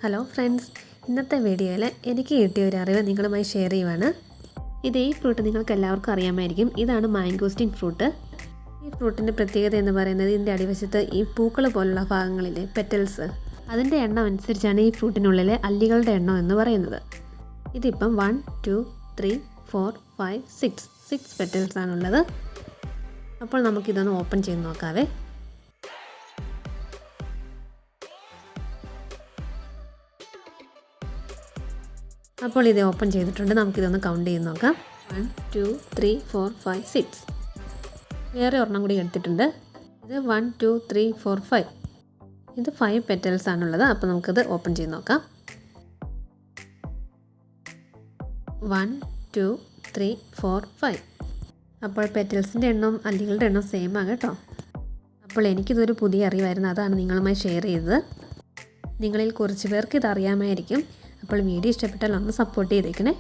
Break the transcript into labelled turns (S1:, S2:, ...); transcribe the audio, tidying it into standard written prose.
S1: Hello friends, ഇന്നത്തെ വീഡിയോയിൽ എനിക്ക് കിട്ടിയ ഒരു അറിവ് നിങ്ങളുമായി ഷെയർ ചെയ്യുവാണ്. ഈ ഫ്രൂട്ട് നിങ്ങൾക്ക് എല്ലാവർക്കും അറിയാമായിരിക്കും. ഇതാണ് മാംഗോസ്റ്റീൻ ഫ്രൂട്ട്. ഈ ഫ്രൂട്ടിൻ്റെ പ്രത്യേകത എന്ന് പറയുന്നത് ഇതിൻ്റെ അടിവശത്ത് ഈ പൂക്കൾ പോലുള്ള ഭാഗങ്ങളിലെ പെറ്റൽസ്, അതിൻ്റെ എണ്ണം അനുസരിച്ചാണ് ഈ ഫ്രൂട്ടിനുള്ളിലെ അല്ലികളുടെ എണ്ണം എന്ന് പറയുന്നത്. ഇതിപ്പം 1 2 3 4 5 6 പെറ്റൽസ് ആണുള്ളത്. അപ്പോൾ നമുക്കിതൊന്ന് ഓപ്പൺ ചെയ്ത് നോക്കാവേ. അപ്പോൾ ഇത് ഓപ്പൺ ചെയ്തിട്ടുണ്ട്. നമുക്കിതൊന്ന് കൗണ്ട് ചെയ്ത് നോക്കാം. 1 2 3 4 5 6. വേറെ ഒരെണ്ണം കൂടി എടുത്തിട്ടുണ്ട്. ഇത് 1 2 3 4 5. ഇത് 5 പെറ്റൽസ് ആണുള്ളത്. അപ്പോൾ നമുക്കത് ഓപ്പൺ ചെയ്ത് നോക്കാം. 1 2 3 4 5. അപ്പോൾ പെറ്റൽസിൻ്റെ എണ്ണം അല്ലികളുടെ എണ്ണം സെയിം ആണ് കേട്ടോ. അപ്പോൾ എനിക്കിതൊരു പുതിയ അറിവായിരുന്നു, അതാണ് നിങ്ങളുമായി ഷെയർ ചെയ്തത്. നിങ്ങളിൽ കുറച്ച് പേർക്ക് ഇത് അറിയാമായിരിക്കും. അപ്പോൾ വീഡിയോ ഇഷ്ടപ്പെട്ടാൽ ഒന്ന് സപ്പോർട്ട് ചെയ്തേക്കണേ.